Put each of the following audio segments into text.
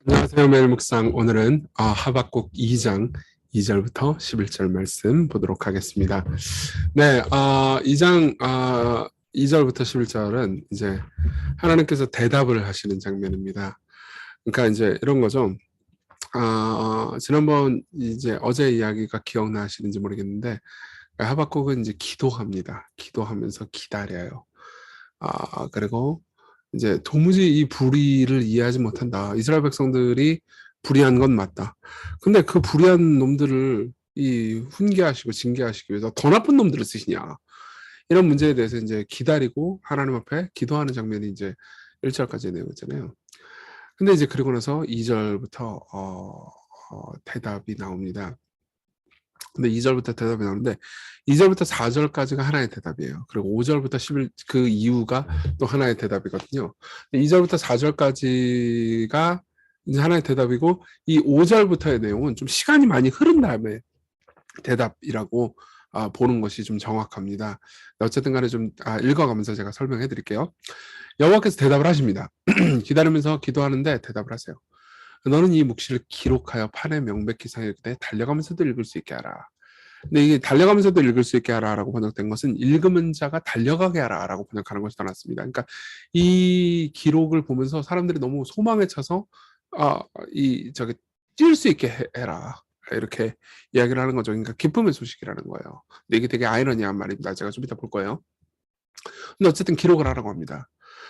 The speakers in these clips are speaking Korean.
안녕하세요. 매일 묵상. 오늘은 하박국 2장 2절부터 11절 말씀 보도록 하겠습니다. 네, 2장 2절부터 11절은 이제 하나님께서 대답을 하시는 장면입니다. 그러니까 이제 이런 거죠. 지난번 이제 어제 이야기가 기억나시는지 모르겠는데 하박국은 이제 기도합니다. 기도하면서 기다려요. 그리고 이제 도무지 이 불의를 이해하지 못한다. 이스라엘 백성들이 불의한 건 맞다. 근데 그 불의한 놈들을 이 훈계하시고 징계하시기 위해서 더 나쁜 놈들을 쓰시냐. 이런 문제에 대해서 이제 기다리고 하나님 앞에 기도하는 장면이 이제 1절까지의 내용이잖아요. 근데 이제 그리고 나서 2절부터 대답이 나옵니다. 근데 2절부터 대답이 나오는데 2절부터 4절까지가 하나의 대답이에요. 그리고 5절부터 11, 그 이후가 또 하나의 대답이거든요. 2절부터 4절까지가 이제 하나의 대답이고 이 5절부터의 내용은 좀 시간이 많이 흐른 다음에 대답이라고 보는 것이 좀 정확합니다. 어쨌든 간에 좀 읽어가면서 제가 설명해 드릴게요. 여호와께서 대답을 하십니다. 기다리면서 기도하는데 대답을 하세요. 너는 이 묵시를 기록하여 판에 명백히 새기되 달려가면서도 읽을 수 있게 하라. 근데 이게 달려가면서도 읽을 수 있게 하라라고 번역된 것은 읽으면 자가 달려가게 하라라고 번역하는 것이 더 낫습니다. 그러니까 이 기록을 보면서 사람들이 너무 소망에 차서 이 저기 뛸 수 있게 해라. 이렇게 이야기를 하는 거죠. 그러니까 기쁨의 소식이라는 거예요. 근데 이게 되게 아이러니한 말입니다. 제가 좀 이따 볼 거예요. 근데 어쨌든 기록을 하라고 합니다.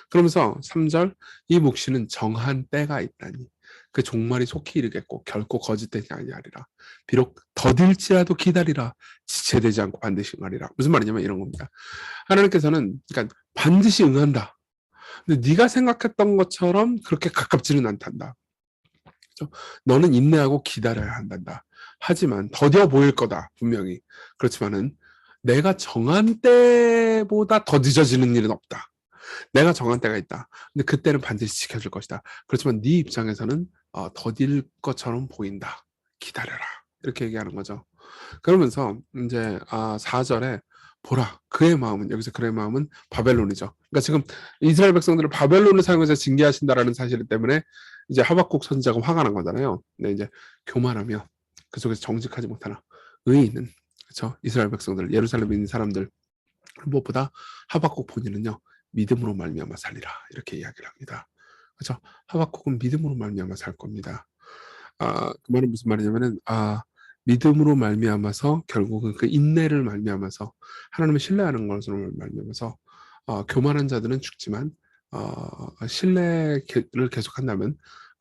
그러면서 3절 이 묵시는 정한 때가 있다니 그 종말이 속히 이르겠고 결코 거짓되지 아니하리라. 비록 더딜지라도 기다리라. 지체되지 않고 반드시 응하리라. 무슨 말이냐면 이런 겁니다. 하나님께서는 그러니까 반드시 응한다. 근데 네가 생각했던 것처럼 그렇게 가깝지는 않단다. 그렇죠? 너는 인내하고 기다려야 한단다. 하지만 더뎌 보일 거다. 분명히. 그렇지만은 내가 정한 때보다 더 늦어지는 일은 없다. 내가 정한 때가 있다. 근데 그때는 반드시 지켜줄 것이다. 그렇지만 네 입장에서는 더딜 것처럼 보인다. 기다려라. 이렇게 얘기하는 거죠. 그러면서 이제 4절에 보라 그의 마음은 여기서 그의 마음은 바벨론이죠. 그러니까 지금 이스라엘 백성들을 바벨론을 사용해서 징계하신다라는 사실 때문에 이제 하박국 선지자가 화가 난 거잖아요. 근데 이제 교만하며 그 속에서 정직하지 못하나 의인은 그렇죠. 이스라엘 백성들 예루살렘에 있는 사람들 무엇보다 하박국 본인은요 믿음으로 말미암아 살리라 이렇게 이야기를 합니다. 그렇죠. 하박국은 믿음으로 말미암아 살 겁니다. 그 말은 무슨 말이냐면은 믿음으로 말미암아서 결국은 그 인내를 말미암아서 하나님을 신뢰하는 것으로 말미암아서 교만한 자들은 죽지만 신뢰를 계속한다면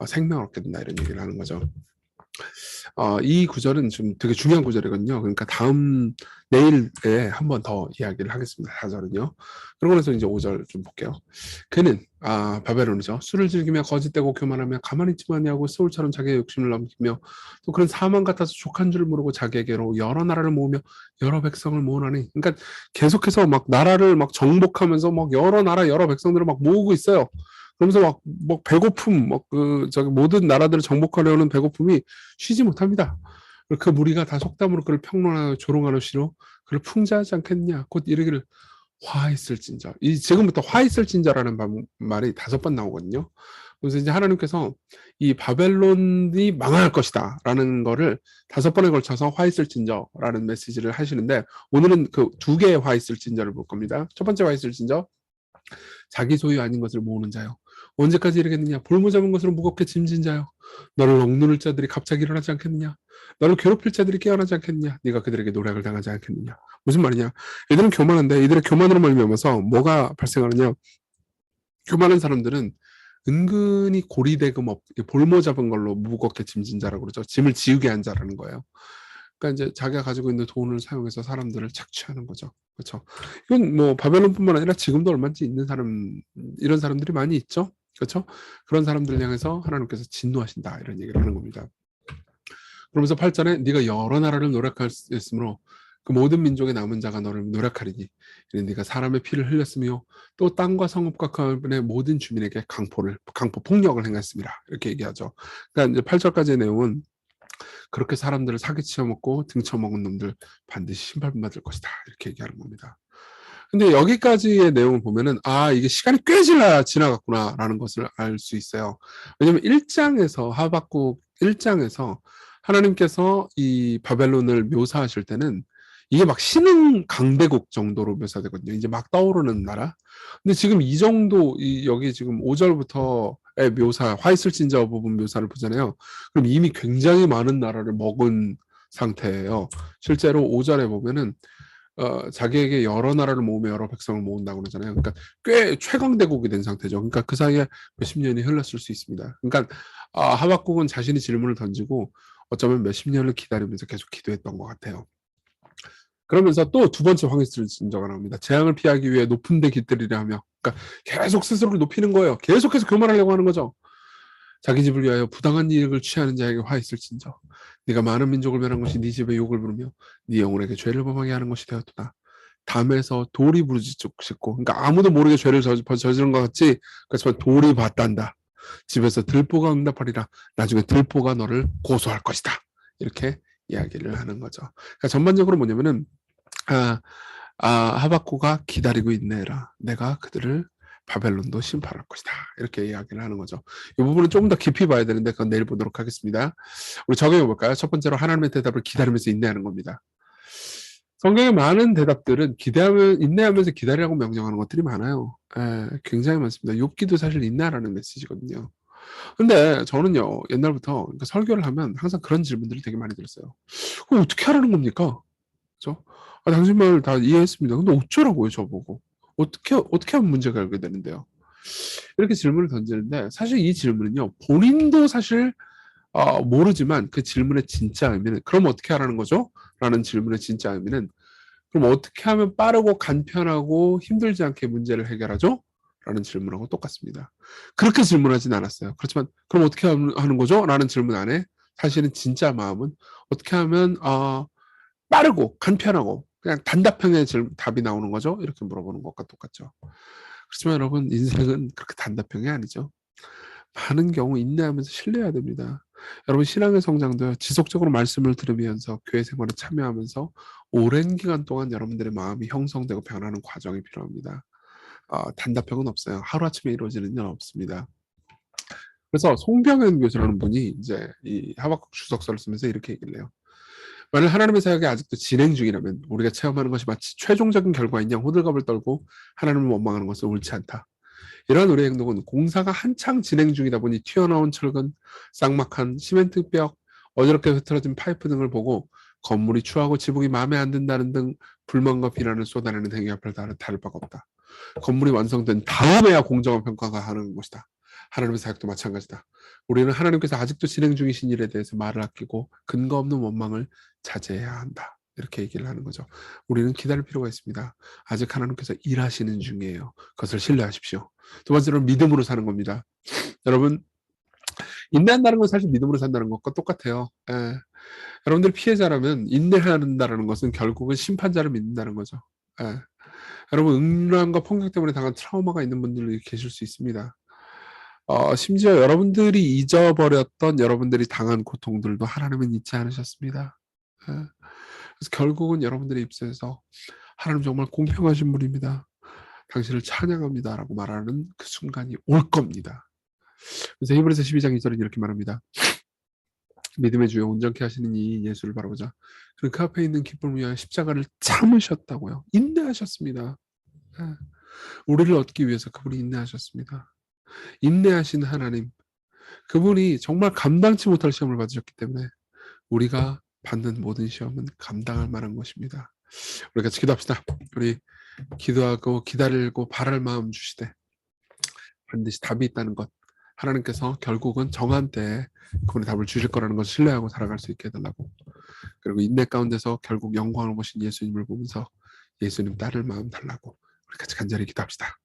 생명을 얻게 된다 이런 얘기를 하는 거죠. 이 구절은 좀 되게 중요한 구절이거든요. 그러니까 내일에 한 번 더 이야기를 하겠습니다. 4절은요. 그러고 나서 이제 5절 좀 볼게요. 그는, 바벨론이죠. 술을 즐기며 거짓되고 교만하며 가만히 있지 아니하고 소울처럼 자기의 욕심을 넘기며 또 그런 사망 같아서 족한 줄 모르고 자기에게로 여러 나라를 모으며 여러 백성을 모으나니. 그러니까 계속해서 막 나라를 막 정복하면서 막 여러 나라, 여러 백성들을 막 모으고 있어요. 그러면서 막 배고픔, 저기 모든 나라들을 정복하려는 배고픔이 쉬지 못합니다. 그 무리가 다 속담으로 그를 평론하여 조롱하시로 그를 풍자하지 않겠냐. 곧 이르기를 화 있을진저. 지금부터 화 있을진저라는 말이 5번 나오거든요. 그래서 이제 하나님께서 이 바벨론이 망할 것이다 라는 거를 5번에 걸쳐서 화 있을진저라는 메시지를 하시는데 오늘은 그 2개의 화 있을진저를 볼 겁니다. 첫 번째 화 있을진저 자기 소유 아닌 것을 모으는 자요. 언제까지 이르겠느냐? 볼모 잡은 것으로 무겁게 짐진 자요. 너를 억누를 자들이 갑자기 일어나지 않겠느냐? 너를 괴롭힐 자들이 깨어나지 않겠느냐? 네가 그들에게 노략을 당하지 않겠느냐? 무슨 말이냐? 이들은 교만한데 이들의 교만으로 말미암아서 뭐가 발생하느냐? 교만한 사람들은 은근히 고리대금 볼모 잡은 걸로 무겁게 짐진 자라고 그러죠. 짐을 지우게 한 자라는 거예요. 그러니까 이제 자기가 가지고 있는 돈을 사용해서 사람들을 착취하는 거죠. 그렇죠. 이건 뭐 바벨론뿐만 아니라 지금도 얼마든지 있는 이런 사람들이 많이 있죠. 그렇죠. 그런 사람들 향해서 하나님께서 진노하신다 이런 얘기를 하는 겁니다. 그러면서 8절에 네가 여러 나라를 노력할 수 있으므로 그 모든 민족의 남은 자가 너를 노력하리니 네가 사람의 피를 흘렸으며 또 땅과 성읍과 그 안의 모든 주민에게 강포 폭력을 행했습니다. 이렇게 얘기하죠. 그러니까 이제 8절까지의 내용은 그렇게 사람들을 사기치어 먹고 등쳐먹은 놈들 반드시 심판받을 것이다. 이렇게 얘기하는 겁니다. 근데 여기까지의 내용을 보면은 이게 시간이 꽤 지나갔구나라는 것을 알 수 있어요. 왜냐면 1장에서 하박국 1장에서 하나님께서 이 바벨론을 묘사하실 때는 이게 막 신흥 강대국 정도로 묘사되거든요. 이제 막 떠오르는 나라. 근데 지금 이 정도 여기 지금 5절부터의 묘사, 화 있을진저 부분 묘사를 보잖아요. 그럼 이미 굉장히 많은 나라를 먹은 상태예요. 실제로 5절에 보면은 자기에게 여러 나라를 모으며 여러 백성을 모은다고 그러잖아요. 그러니까 꽤 최강대국이 된 상태죠. 그러니까 그 사이에 몇십 년이 흘렀을 수 있습니다. 그러니까 하박국은 자신이 질문을 던지고 어쩌면 몇십 년을 기다리면서 계속 기도했던 것 같아요. 그러면서 또 두 번째 황해스를 진저가 나옵니다. 재앙을 피하기 위해 높은 데 깃들이려 하며, 그러니까 계속 스스로를 높이는 거예요. 계속해서 교만하려고 하는 거죠. 자기 집을 위하여 부당한 이익을 취하는 자에게 화 있을진저. 네가 많은 민족을 멸한 것이 네 집에 욕을 부르며 네 영혼에게 죄를 범하게 하는 것이 되었도다. 담에서 돌이 부르짖고, 그러니까 아무도 모르게 죄를 저지른 것 같지, 그렇지만 돌이 봤단다. 집에서 들보가 응답하리라. 나중에 들보가 너를 고소할 것이다. 이렇게 이야기를 하는 거죠. 그러니까 전반적으로 뭐냐면은 아, 하박구가 기다리고 있네라. 내가 그들을 바벨론도 심판할 것이다. 이렇게 이야기를 하는 거죠. 이 부분은 조금 더 깊이 봐야 되는데 그건 내일 보도록 하겠습니다. 우리 적용해 볼까요? 첫 번째로 하나님의 대답을 기다리면서 인내하는 겁니다. 성경의 많은 대답들은 인내하면서 기다리라고 명령하는 것들이 많아요. 굉장히 많습니다. 욥기도 사실 인내하라는 메시지거든요. 근데 저는요, 옛날부터 그러니까 설교를 하면 항상 그런 질문들을 되게 많이 들었어요. 그럼 어떻게 하라는 겁니까? 그죠? 당신 말 다 이해했습니다. 근데 어쩌라고요, 저보고? 어떻게 하면 문제가 해결되는데요? 이렇게 질문을 던지는데, 사실 이 질문은요, 본인도 사실, 모르지만 그 질문의 진짜 의미는, 그럼 어떻게 하라는 거죠? 라는 질문의 진짜 의미는, 그럼 어떻게 하면 빠르고 간편하고 힘들지 않게 문제를 해결하죠? 라는 질문하고 똑같습니다. 그렇게 질문하진 않았어요. 그렇지만, 그럼 어떻게 하는 거죠? 라는 질문 안에, 사실은 진짜 마음은, 어떻게 하면, 빠르고 간편하고 그냥 단답형의 답이 나오는 거죠. 이렇게 물어보는 것과 똑같죠. 그렇지만 여러분 인생은 그렇게 단답형이 아니죠. 많은 경우 인내하면서 신뢰해야 됩니다. 여러분 신앙의 성장도요. 지속적으로 말씀을 들으면서 교회 생활에 참여하면서 오랜 기간 동안 여러분들의 마음이 형성되고 변하는 과정이 필요합니다. 단답형은 없어요. 하루아침에 이루어지는 일은 없습니다. 그래서 송병현 교수라는 분이 이제 이 하박국 주석서를 쓰면서 이렇게 얘기를 해요. 만일 하나님의 사역이 아직도 진행 중이라면 우리가 체험하는 것이 마치 최종적인 결과인 양 호들갑을 떨고 하나님을 원망하는 것은 옳지 않다. 이러한 우리의 행동은 공사가 한창 진행 중이다 보니 튀어나온 철근, 쌍막한 시멘트벽, 어지럽게 흐트러진 파이프 등을 보고 건물이 추하고 지붕이 마음에 안 든다는 등 불만과 비난을 쏟아내는 행위와 다를 바가 없다. 건물이 완성된 다음에야 공정한 평가가 하는 것이다. 하나님의 사역도 마찬가지다. 우리는 하나님께서 아직도 진행 중이신 일에 대해서 말을 아끼고 근거 없는 원망을 자제해야 한다. 이렇게 얘기를 하는 거죠. 우리는 기다릴 필요가 있습니다. 아직 하나님께서 일하시는 중이에요. 그것을 신뢰하십시오. 두 번째로는 믿음으로 사는 겁니다. 여러분, 인내한다는 건 사실 믿음으로 산다는 것과 똑같아요. 여러분들 피해자라면 인내한다는 것은 결국은 심판자를 믿는다는 거죠. 여러분, 음란과 폭력 때문에 당한 트라우마가 있는 분들이 계실 수 있습니다. 심지어 여러분들이 잊어버렸던 여러분들이 당한 고통들도 하나님은 잊지 않으셨습니다. 그래서 결국은 여러분들의 입술에서 하나님 정말 공평하신 분입니다. 당신을 찬양합니다라고 말하는 그 순간이 올 겁니다. 그래서 히브리서 12장 2절은 이렇게 말합니다. 믿음의 주요 온전케 하시는 이 예수를 바라보자. 그는 그 앞에 있는 기쁨을 위하여 십자가를 참으셨다고요. 인내하셨습니다. 우리를 얻기 위해서 그분이 인내하셨습니다. 인내하신 하나님, 그분이 정말 감당치 못할 시험을 받으셨기 때문에 우리가 받는 모든 시험은 감당할 만한 것입니다. 우리 같이 기도합시다. 우리 기도하고 기다리고 바랄 마음 주시되 반드시 답이 있다는 것, 하나님께서 결국은 정한 때에 그분이 답을 주실 거라는 것을 신뢰하고 살아갈 수 있게 해달라고, 그리고 인내 가운데서 결국 영광을 보신 예수님을 보면서 예수님 따를 마음 달라고 우리 같이 간절히 기도합시다.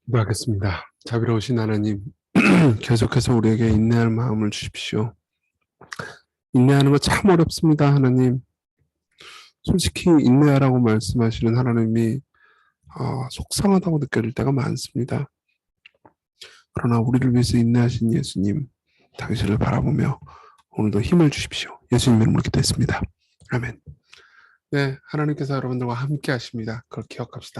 기도하겠습니다. 자비로우신 하나님, 계속해서 우리에게 인내할 마음을 주십시오. 인내하는 거 참 어렵습니다, 하나님. 솔직히 인내하라고 말씀하시는 하나님이 속상하다고 느껴질 때가 많습니다. 그러나 우리를 위해서 인내하신 예수님, 당신을 바라보며 오늘도 힘을 주십시오. 예수님 이름으로 기도했습니다. 아멘. 네, 하나님께서 여러분들과 함께 하십니다. 그걸 기억합시다.